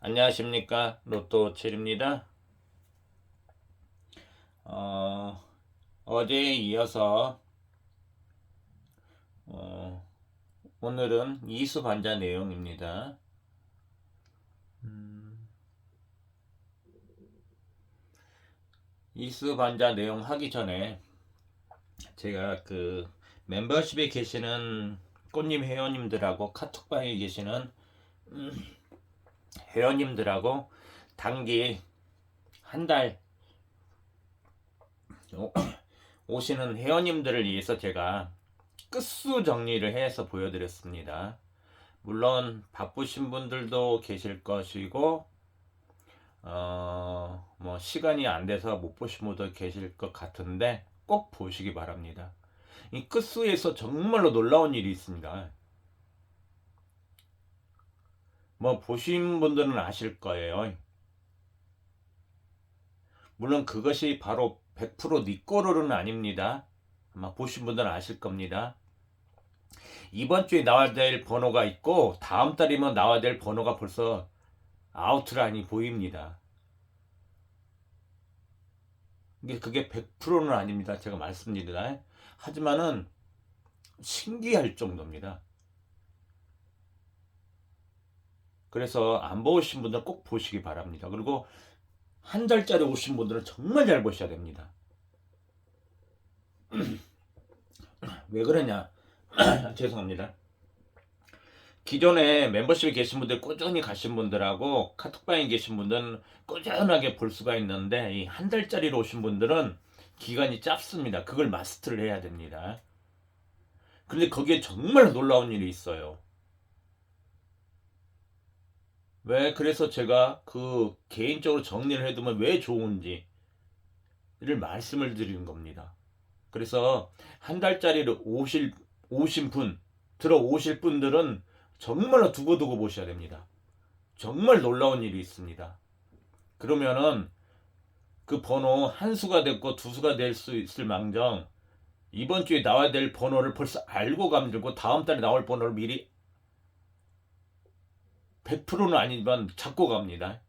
안녕하십니까, 로또7입니다. 어제에 이어서 어, 오늘은 이수반자 내용입니다. 이수반자 내용 하기 전에 제가 그 멤버십에 계시는 꽃님 회원님들하고 카톡방에 계시는 회원님들하고 단기 한 달 오시는 회원님들을 위해서 제가 끝수 정리를 해서 보여드렸습니다. 물론 바쁘신 분들도 계실 것이고 뭐 시간이 안 돼서 못 보신 분도 계실 것 같은데 꼭 보시기 바랍니다. 이 끝수에서 정말로 놀라운 일이 있습니다. 뭐 보신 분들은 아실 거예요. 물론 그것이 바로 100% 니꼬르는 아닙니다. 아마 보신 분들은 아실 겁니다. 이번 주에 나와야 될 번호가 있고 다음 달이면 나와야 될 번호가 벌써 아웃라인이 보입니다. 그게 100%는 아닙니다. 제가 말씀드립니다. 하지만은 신기할 정도입니다. 그래서 안 보신 분들은 꼭 보시기 바랍니다. 그리고 한 달짜리 오신 분들은 정말 잘 보셔야 됩니다. 왜 그러냐? 죄송합니다. 기존에 멤버십에 계신 분들, 꾸준히 가신 분들하고 카톡방에 계신 분들은 꾸준하게 볼 수가 있는데 이 한 달짜리로 오신 분들은 기간이 짧습니다. 그걸 마스터를 해야 됩니다. 그런데 거기에 정말 놀라운 일이 있어요. 왜 그래서 제가 그 개인적으로 정리를 해두면 왜 좋은지를 말씀을 드리는 겁니다. 그래서 한 달짜리를 오신 분, 들어오실 분들은 정말로 두고두고 보셔야 됩니다. 정말 놀라운 일이 있습니다. 그러면은 그 번호 한 수가 됐고 두 수가 될 수 있을 망정 이번 주에 나와야 될 번호를 벌써 알고 가면 되고 다음 달에 나올 번호를 미리 100%는 아니지만 잡고 갑니다.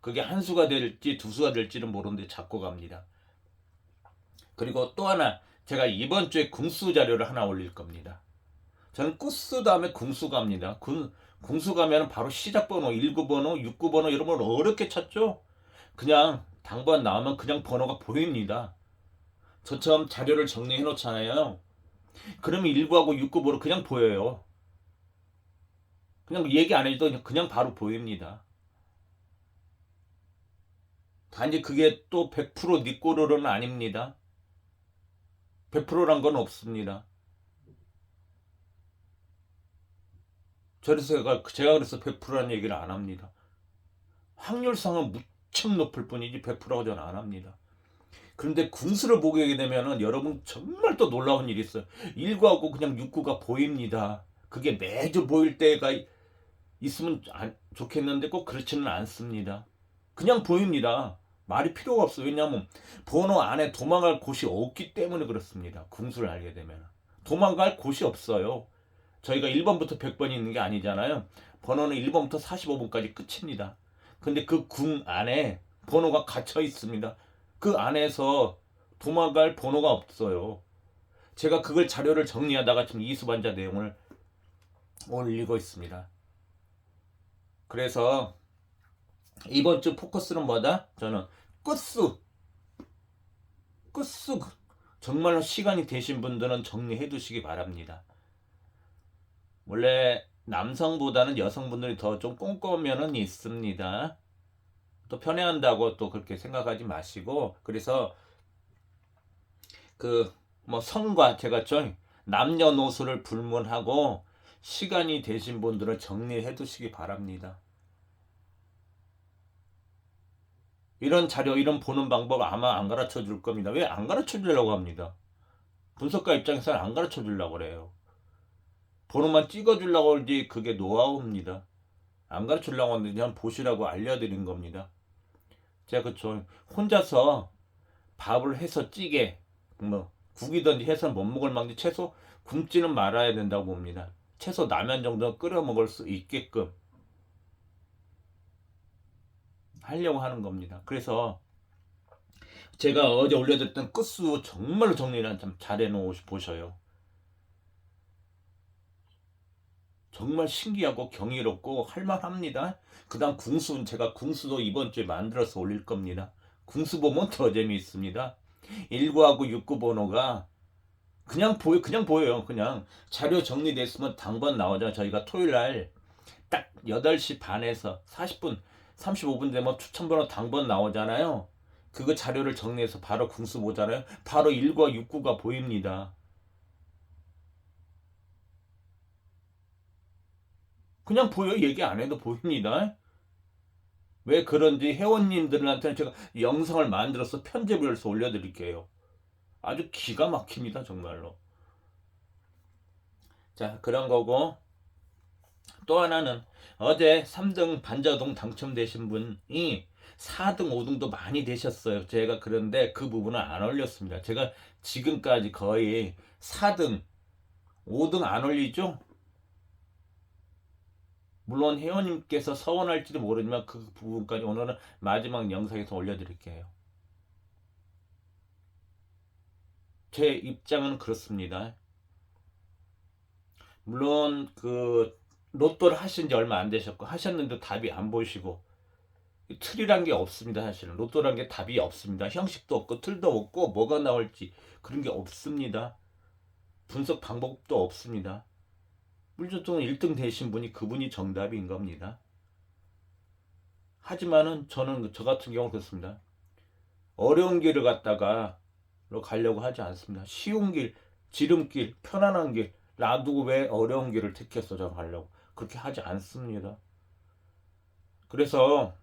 그게 한 수가 될지 두 수가 될지는 모르는데 잡고 갑니다. 그리고 또 하나 제가 이번 주에 궁수 자료를 하나 올릴 겁니다. 저는 끝수 다음에 궁수 갑니다. 궁수 가면 바로 시작 번호, 19번호, 69번호 이런 걸 어렵게 찾죠? 그냥 당번 나오면 그냥 번호가 보입니다. 저처럼 자료를 정리해 놓잖아요. 그러면 19하고 69번호 그냥 보여요. 그냥 얘기 안 해도 그냥 바로 보입니다. 단지 그게 또 100% 니꼬르는 아닙니다. 100%란 건 없습니다. 그래서 제가 그래서 100%라는 얘기를 안 합니다. 확률상은 무척 높을 뿐이지 100%라고 저는 안 합니다. 그런데 궁수를 보게 되면은 여러분 정말 또 놀라운 일이 있어요. 19하고 그냥 69가 보입니다. 그게 매주 보일 때가 있으면 좋겠는데 꼭 그렇지는 않습니다. 그냥 보입니다. 말이 필요가 없어요. 왜냐하면 번호 안에 도망갈 곳이 없기 때문에 그렇습니다. 궁수를 알게 되면. 도망갈 곳이 없어요. 저희가 1번부터 100번이 있는 게 아니잖아요. 번호는 1번부터 45번까지 끝입니다. 근데 그 궁 안에 번호가 갇혀 있습니다. 그 안에서 도망갈 번호가 없어요. 제가 그걸 자료를 정리하다가 지금 이수반자 내용을 올리고 있습니다. 그래서 이번 주 포커스는 뭐다? 저는 끝수 끝수 정말로 시간이 되신 분들은 정리해 두시기 바랍니다. 원래 남성보다는 여성분들이 더 좀 꼼꼼면은 있습니다. 또 편애한다고 또 그렇게 생각하지 마시고 그래서 그 뭐 성과 제가 좀 남녀노소를 불문하고 시간이 되신 분들은 정리해 두시기 바랍니다. 이런 자료 이런 보는 방법 아마 안 가르쳐 줄 겁니다. 왜 안 가르쳐 주려고 합니다. 분석가 입장에서는 안 가르쳐 주려고 그래요. 번호만 찍어 주려고 하지 그게 노하우입니다. 안 가르쳐 주려고 하는데 그냥 보시라고 알려드린 겁니다. 제가 그쵸 혼자서 밥을 해서 찌개 뭐 국이든지 해서 못 먹을 망정 채소 굶지는 말아야 된다고 봅니다. 채소 라면 정도 끓여 먹을 수 있게끔 하려고 하는 겁니다. 그래서 제가 어제 올려드렸던 끝수 정말로 정리를 참 잘해놓으 보셔요. 정말 신기하고 경이롭고 할만합니다. 그 다음 궁수는 제가 궁수도 이번 주에 만들어서 올릴 겁니다. 궁수 보면 더 재미있습니다. 19하고 69 번호가 그냥 보여요. 그냥 자료 정리됐으면 당번 나오죠. 저희가 토요일 날 딱 8시 반에서 40분, 35분 되면 추천번호 당번 나오잖아요. 그거 자료를 정리해서 바로 궁수 보잖아요. 바로 1과 6구가 보입니다. 그냥 보여. 얘기 안 해도 보입니다. 왜 그런지 회원님들한테는 제가 영상을 만들어서 편집을 해서 올려드릴게요. 아주 기가 막힙니다. 정말로. 자, 그런 거고 또 하나는 어제 3등 반자동 당첨되신 분이 4등, 5등도 많이 되셨어요. 제가 그런데 그 부분은 안 올렸습니다. 제가 지금까지 거의 4등, 5등 안 올리죠? 물론 회원님께서 서운할지도 모르지만 그 부분까지 오늘은 마지막 영상에서 올려드릴게요. 제 입장은 그렇습니다. 물론 그 로또를 하신 지 얼마 안 되셨고 하셨는데 답이 안 보이시고 틀이란 게 없습니다. 사실은 로또란 게 답이 없습니다. 형식도 없고 틀도 없고 뭐가 나올지 그런 게 없습니다. 분석 방법도 없습니다. 물조통 1등 되신 분이 그분이 정답인 겁니다. 하지만은 저는 저 같은 경우는 그렇습니다. 어려운 길을 갔다가 가려고 하지 않습니다. 쉬운 길, 지름길, 편안한 길 놔두고 왜 어려운 길을 택해서 저 가려고 그렇게 하지 않습니다. 그래서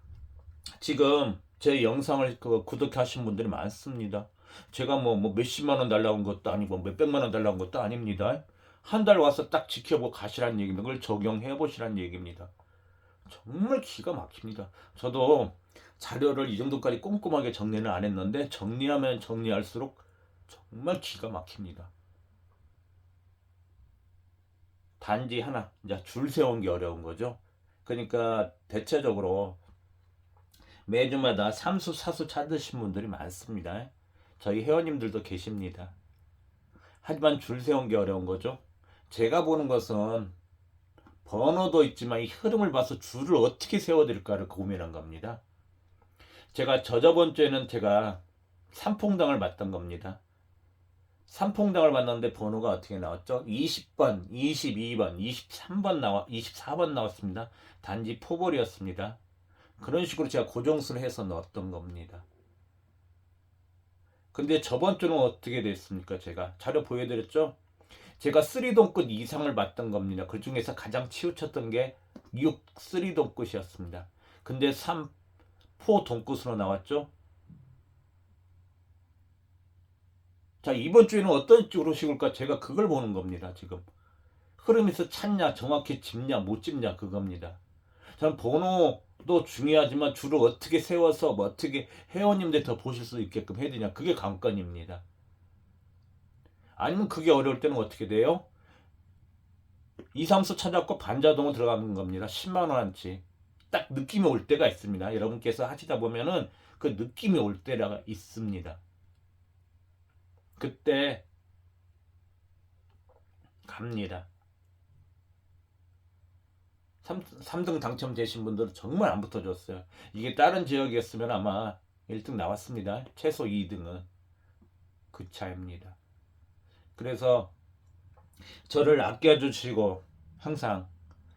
지금 제 영상을 구독하신 분들이 많습니다. 제가 뭐 몇십만 원 달라고 한 것도 아니고 몇백만 원 달라고 한 것도 아닙니다. 한 달 와서 딱 지켜보고 가시라는 얘기입니다. 그걸 적용해 보시라는 얘기입니다. 정말 기가 막힙니다. 저도 자료를 이 정도까지 꼼꼼하게 정리는 안 했는데 정리하면 정리할수록 정말 기가 막힙니다. 단지 하나, 이제 줄 세운 게 어려운 거죠. 그러니까 대체적으로 매주마다 삼수, 사수 찾으신 분들이 많습니다. 저희 회원님들도 계십니다. 하지만 줄 세운 게 어려운 거죠. 제가 보는 것은 번호도 있지만 이 흐름을 봐서 줄을 어떻게 세워드릴까를 고민한 겁니다. 제가 저저번 주에는 제가 삼퐁당을 맞던 겁니다. 삼퐁당을 맞는데 번호가 어떻게 나왔죠? 20번, 22번, 23번 나왔습니다. 단지 포볼이었습니다. 그런 식으로 제가 고정수를 해서 넣었던 겁니다. 근데 저번 주는 어떻게 됐습니까? 제가 자료 보여드렸죠? 제가 3동 끝 이상을 맞던 겁니다. 그 중에서 가장 치우쳤던 게 6, 3동 끝이었습니다. 근데 3, 4 동끝으로 나왔죠? 자, 이번 주에는 어떤 쪽으로 식을까? 제가 그걸 보는 겁니다. 지금 흐름에서 찾냐, 정확히 짚냐, 못 짚냐 그겁니다. 저는 번호도 중요하지만 줄을 어떻게 세워서 어떻게 회원님들 더 보실 수 있게끔 해야 되냐, 그게 관건입니다. 아니면 그게 어려울 때는 어떻게 돼요? 2, 3수 찾았고 반자동으로 들어가는 겁니다. 10만 원어치. 딱 느낌이 올 때가 있습니다. 여러분께서 하시다 보면은 그 느낌이 올 때가 있습니다. 그때 갑니다. 3등 당첨되신 분들은 정말 안 붙어줬어요. 이게 다른 지역이었으면 아마 1등 나왔습니다. 최소 2등은 그 차입니다. 그래서 저를 아껴주시고 항상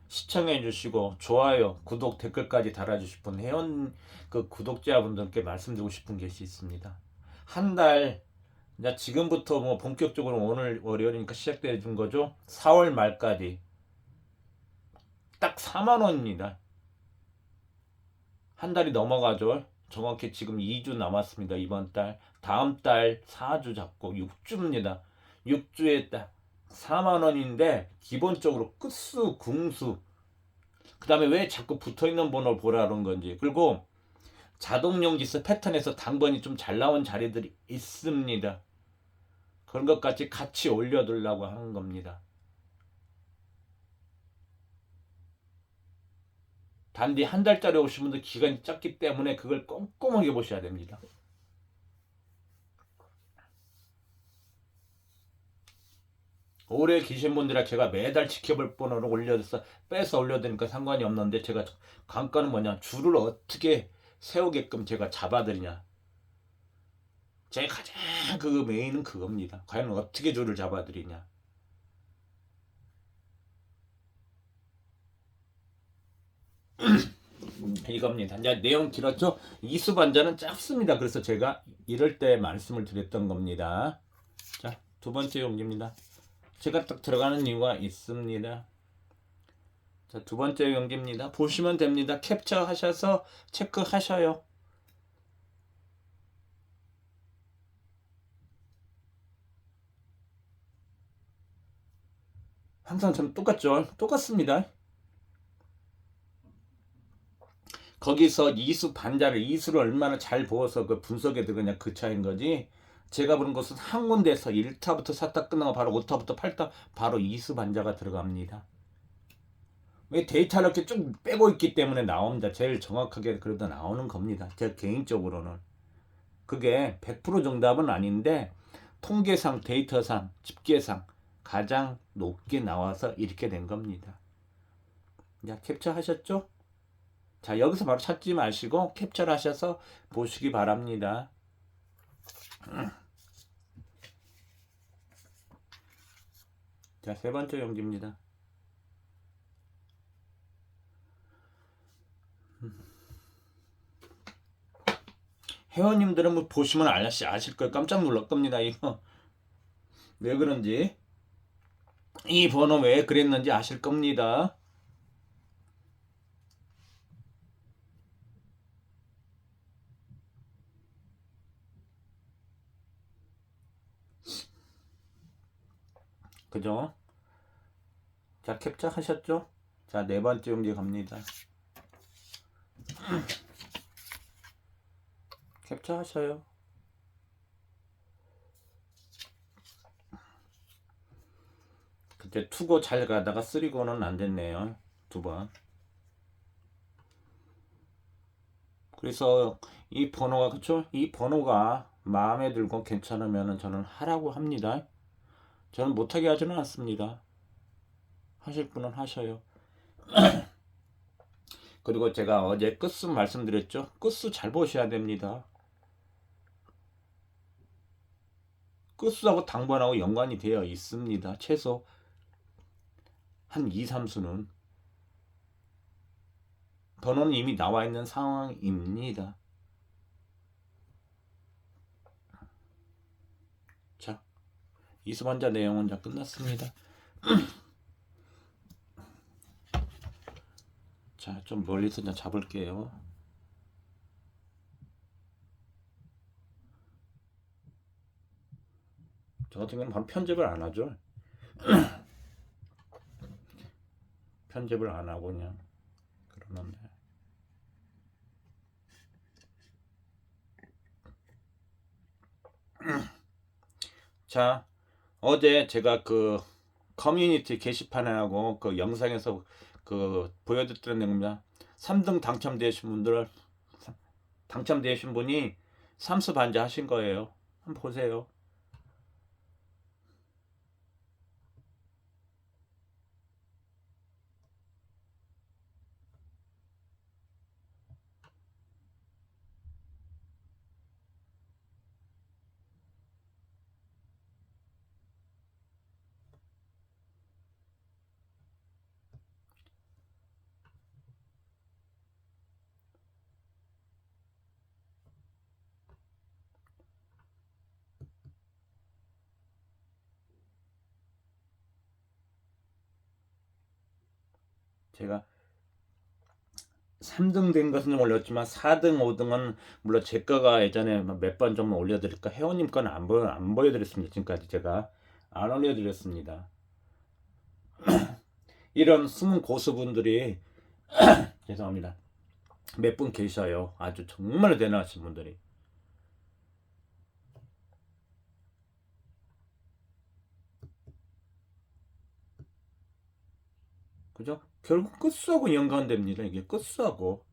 시청해주시고 좋아요, 구독, 댓글까지 달아주실 분 회원 그 구독자분들께 말씀드리고 싶은 것이 있습니다. 한 달 지금부터 뭐 본격적으로 오늘 월요일이니까 시작돼 준 거죠. 4월 말까지 딱 4만 원입니다. 한 달이 넘어가죠. 정확히 지금 2주 남았습니다. 이번 달. 다음 달 4주 잡고 6주입니다. 6주에 딱 4만 원인데 기본적으로 끝수, 궁수 그 다음에 왜 자꾸 붙어있는 번호를 보라는 건지 그리고 자동용지서 패턴에서 당번이 좀 잘 나온 자리들이 있습니다. 그런 것까지 같이 올려두려고 하는 겁니다. 단디 한 달짜리 오신 분들 기간이 짧기 때문에 그걸 꼼꼼하게 보셔야 됩니다. 오래 계신 분들이라 제가 매달 지켜볼 번호를 올려서 빼서 올려드리니까 상관이 없는데, 제가 관건은 뭐냐, 줄을 어떻게 세우게끔 제가 잡아드리냐. 제 가장 그 메인은 그겁니다. 과연 어떻게 줄을 잡아드리냐. 이겁니다. 이제 내용 길었죠? 이수반자는 짧습니다. 그래서 제가 이럴 때 말씀을 드렸던 겁니다. 자, 두 번째 용기입니다. 제가 딱 들어가는 이유가 있습니다. 자, 두 번째 용기입니다. 보시면 됩니다. 캡처 하셔서 체크하셔요. 항상 좀 똑같죠? 똑같습니다. 거기서 이수 반자를, 이수를 얼마나 잘 보아서 그 분석에 들어가냐, 그 차이인 거지. 제가 보는 것은 한 군데에서 1타부터 4타 끝나고 바로 5타부터 8타 바로 이수 반자가 들어갑니다. 왜 데이터를 이렇게 쭉 빼고 있기 때문에 나옵니다. 제일 정확하게 그래도 나오는 겁니다. 제 개인적으로는. 그게 100% 정답은 아닌데 통계상, 데이터상, 집계상 가장 높게 나와서 이렇게 된 겁니다. 자, 캡처 하셨죠? 자, 여기서 바로 찾지 마시고 캡처를 하셔서 보시기 바랍니다. 자, 세 번째 용기입니다. 회원님들은 뭐 보시면 아실 거예요. 깜짝 놀랄 겁니다. 이거 왜 그런지, 이 번호 왜 그랬는지 아실 겁니다. 그죠? 자, 캡처 하셨죠? 자, 네 번째 용기 갑니다. 캡처 하셔요. 그때 투고 잘 가다가 쓰리고는 안 됐네요. 두 번. 그래서 이 번호가, 그쵸? 이 번호가 마음에 들고 괜찮으면 저는 하라고 합니다. 저는 못하게 하지는 않습니다. 하실 분은 하셔요. 그리고 제가 어제 끝수 말씀드렸죠? 끝수 잘 보셔야 됩니다. 끝수하고 당번하고 연관이 되어 있습니다. 최소 한 2, 3수는. 번호는 이미 나와 있는 상황입니다. 자, 이수반자 내용은 다 끝났습니다. 자, 좀 멀리서 그냥 잡을게요. 저 같은 경우는 바로 편집을 안 하죠. 편집을 안 하고 그냥 그러는데. 자, 어제 제가 그 커뮤니티 게시판하고 그 영상에서 그 보여드렸던 내용입니다. 3등 당첨되신 분이 삼수 반자 하신 거예요. 한번 보세요. 제가 3등 된 것은 올렸지만 4등, 5등은 물론 제 거가 예전에 몇 번 좀 올려드릴까, 회원님 거는 안 보여드렸습니다. 지금까지 제가 안 올려드렸습니다. 이런 숨은 고수분들이 죄송합니다. 몇 분 계셔요. 아주 정말 대단하신 분들이. 그죠? 결국 끝수하고 연관됩니다. 이게 끝수하고.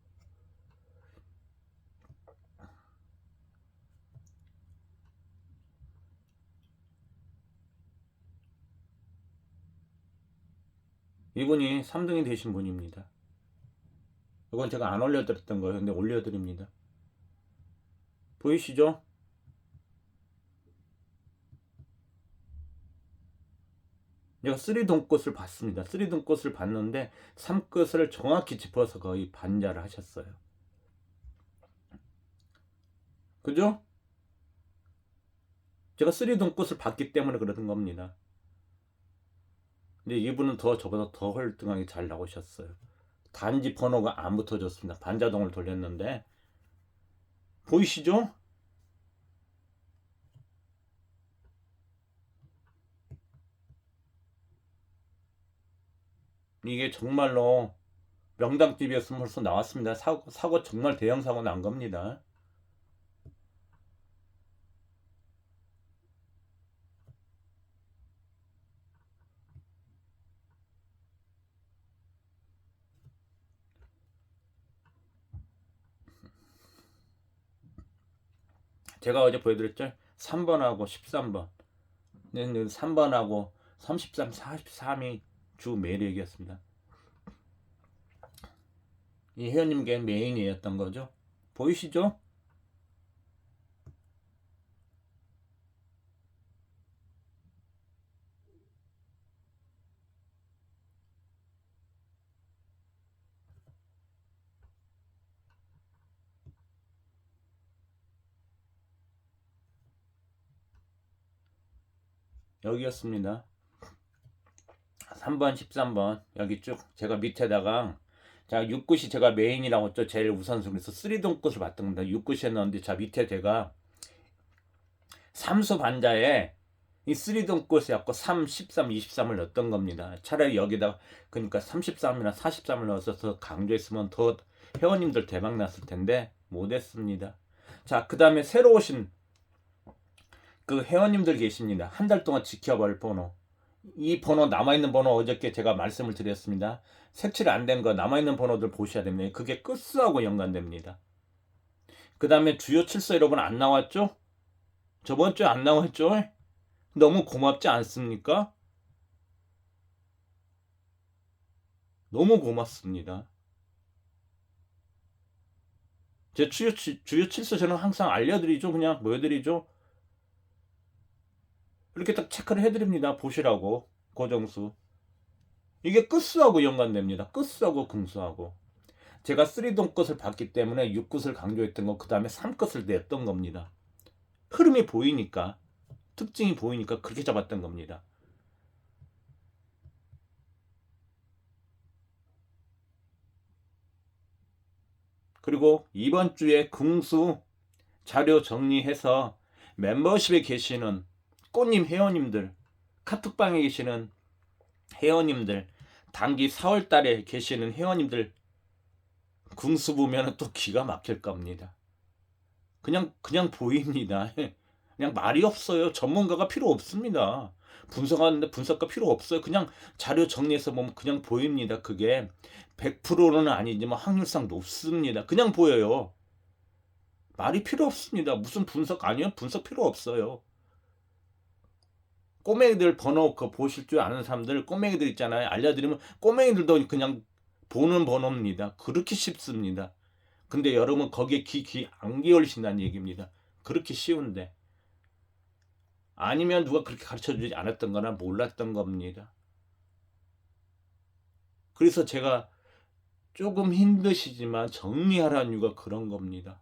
이분이 3등이 되신 분입니다. 이건 제가 안 올려드렸던 거예요. 근데 올려드립니다. 보이시죠? 내가 3등꽃을 봤습니다. 3등꽃을 봤는데 3끝을 정확히 짚어서 거의 반자를 하셨어요. 그죠? 제가 3등꽃을 봤기 때문에 그러는 겁니다. 근데 이분은 저보다 더 헐등하게 잘 나오셨어요. 단지 번호가 안 붙어졌습니다. 반자동을 돌렸는데 보이시죠? 이게 정말로 명당TV였으면 벌써 나왔습니다. 사고 정말 대형 사고 난 겁니다. 제가 어제 보여드렸죠? 3번하고 13번. 3번하고 33, 43이 주 매력이었습니다. 이 회원님께 메인이었던 거죠. 보이시죠? 여기였습니다. 3번, 13번 여기 쭉 제가 밑에다가 자 6굿이 제가 메인이라고 했죠. 제일 우선순위에서 3등꽃을 봤던 겁니다. 6굿에 넣었는데 자 밑에 제가 삼수 반자에 이 3등꽃이 갖고 3, 13, 23을 넣었던 겁니다. 차라리 여기다 그러니까 33이나 43을 넣어서 더 강조했으면 더 회원님들 대박 났을 텐데 못했습니다. 자 그 다음에 새로 오신 그 회원님들 계십니다. 한 달 동안 지켜볼 번호. 이 번호 남아있는 번호 어저께 제가 말씀을 드렸습니다. 색칠 안 된 거 남아있는 번호들 보셔야 됩니다. 그게 끝수하고 연관됩니다. 그 다음에 주요 칠서 여러분 안 나왔죠? 저번 주에 안 나왔죠? 너무 고맙지 않습니까? 너무 고맙습니다. 제 주요 칠서 저는 항상 알려드리죠. 그냥 보여드리죠. 이렇게 딱 체크를 해드립니다. 보시라고. 고정수. 이게 끝수하고 연관됩니다. 끝수하고 금수하고. 제가 3동 끝을 봤기 때문에 6끝을 강조했던 거, 그 다음에 3끝을 냈던 겁니다. 흐름이 보이니까, 특징이 보이니까 그렇게 잡았던 겁니다. 그리고 이번 주에 궁수 자료 정리해서 멤버십에 계시는 꽃님 회원님들, 카톡방에 계시는 회원님들, 단기 4월 달에 계시는 회원님들 궁수 보면 또 기가 막힐 겁니다. 그냥 보입니다. 그냥 말이 없어요. 전문가가 필요 없습니다. 분석하는데 분석가 필요 없어요. 그냥 자료 정리해서 보면 그냥 보입니다. 그게 100%는 아니지만 확률상 높습니다. 그냥 보여요. 말이 필요 없습니다. 무슨 분석 아니요? 분석 필요 없어요. 꼬맹이들 번호 그 보실 줄 아는 사람들 꼬맹이들 있잖아요. 알려드리면 꼬맹이들도 그냥 보는 번호입니다. 그렇게 쉽습니다. 근데 여러분 거기에 귀 안 기울이신다는 얘기입니다. 그렇게 쉬운데. 아니면 누가 그렇게 가르쳐주지 않았던 거나 몰랐던 겁니다. 그래서 제가 조금 힘드시지만 정리하라는 이유가 그런 겁니다.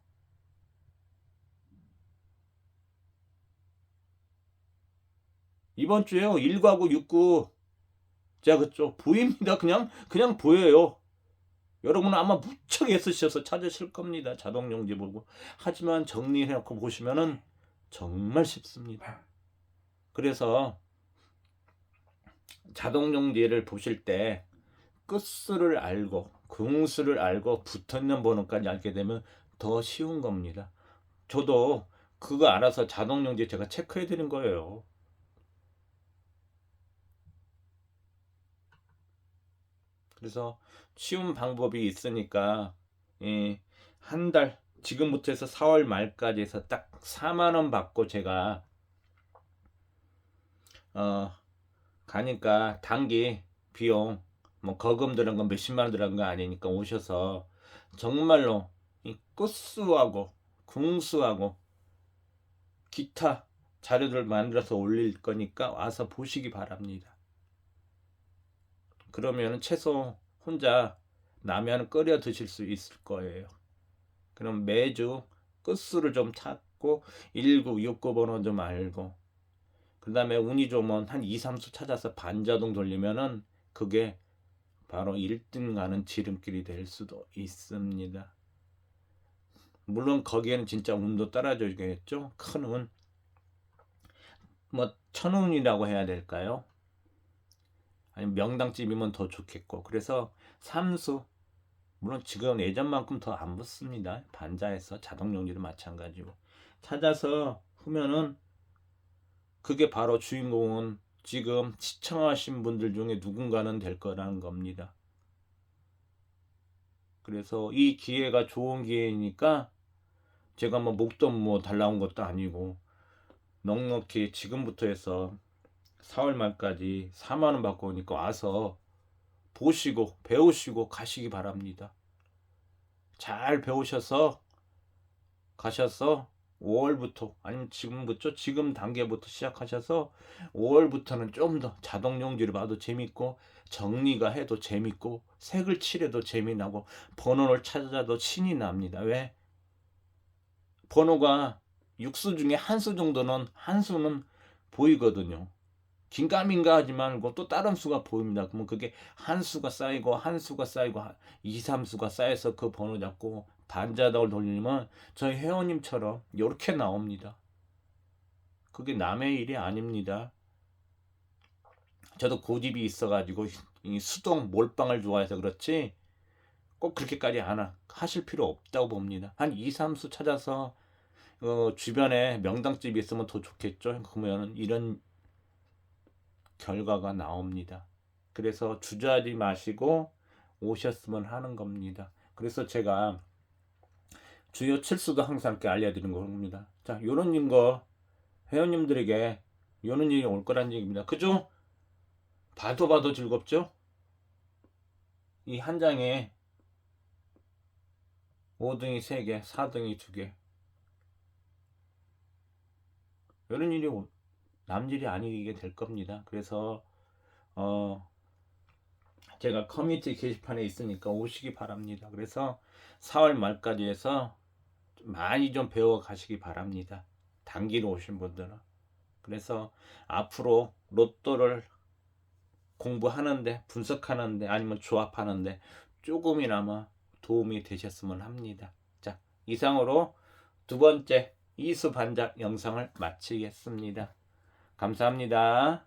이번 주에요. 1구하고 6구 제가 그쪽 보입니다. 그냥 보여요. 여러분은 아마 무척 애쓰셔서 찾으실 겁니다. 자동용지 보고. 하지만 정리해놓고 보시면은 정말 쉽습니다. 그래서 자동용지를 보실 때 끝수를 알고 궁수를 알고 붙어있는 번호까지 알게 되면 더 쉬운 겁니다. 저도 그거 알아서 자동용지 제가 체크해 드린 거예요. 그래서 쉬운 방법이 있으니까 한 달 지금부터 해서 4월 말까지 해서 딱 4만 원 받고 제가 가니까 단기 비용 뭐 거금 들은 건 몇십만 원 들은 거 아니니까 오셔서 정말로 이 끝수하고 궁수하고 기타 자료들 만들어서 올릴 거니까 와서 보시기 바랍니다. 그러면 채소 혼자 라면 끓여 드실 수 있을 거예요. 그럼 매주 끝수를 좀 찾고 19, 69 번호 좀 알고 그 다음에 운이 좋으면 한 2, 3수 찾아서 반자동 돌리면은 그게 바로 1등 가는 지름길이 될 수도 있습니다. 물론 거기에는 진짜 운도 따라줘야겠죠. 큰 운, 뭐 천운이라고 해야 될까요? 아니면 명당집이면 더 좋겠고. 그래서 삼수 물론 지금 예전만큼 더 안 붙습니다. 반자에서 자동용지도 마찬가지고 찾아서 하면은 그게 바로 주인공은 지금 시청하신 분들 중에 누군가는 될 거라는 겁니다. 그래서 이 기회가 좋은 기회니까 제가 뭐 목돈 뭐 달라온 것도 아니고 넉넉히 지금부터 해서 4월 말까지 4만 원 받고 오니까 와서 보시고 배우시고 가시기 바랍니다. 잘 배우셔서 가셔서 5월부터 아니면 지금부터 지금 단계부터 시작하셔서 5월부터는 좀 더 자동용지를 봐도 재밌고 정리가 해도 재밌고 색을 칠해도 재미나고 번호를 찾아도 신이 납니다. 왜? 번호가 6수 중에 한 수 정도는 한 수는 보이거든요. 긴가민가 하지 말고 또 다른 수가 보입니다. 그러면 그게 한 수가 쌓이고 한 수가 쌓이고 2, 3수가 쌓여서 그 번호 잡고 반자덕을 돌리면 저희 회원님처럼 이렇게 나옵니다. 그게 남의 일이 아닙니다. 저도 고집이 있어가지고 이 수동 몰빵을 좋아해서 그렇지 꼭 그렇게까지 안 하실 필요 없다고 봅니다. 한 2, 3수 찾아서 주변에 명당집이 있으면 더 좋겠죠. 그러면 이런 결과가 나옵니다. 그래서 주저하지 마시고 오셨으면 하는 겁니다. 그래서 제가 주요 칠수도 항상 이렇게 알려드리는 겁니다. 자, 요런 거 회원님들에게 요런 일이 올 거란 얘기입니다. 그죠? 봐도 즐겁죠? 이 한 장에 5등이 3개, 4등이 2개. 요런 일이 남일이 아니게 될 겁니다. 그래서 제가 커뮤니티 게시판에 있으니까 오시기 바랍니다. 그래서 4월 말까지 해서 많이 좀 배워 가시기 바랍니다. 단기로 오신 분들은. 그래서 앞으로 로또를 공부하는데 분석하는데 아니면 조합하는데 조금이나마 도움이 되셨으면 합니다. 자, 이상으로 두 번째 이수반작 영상을 마치겠습니다. 감사합니다.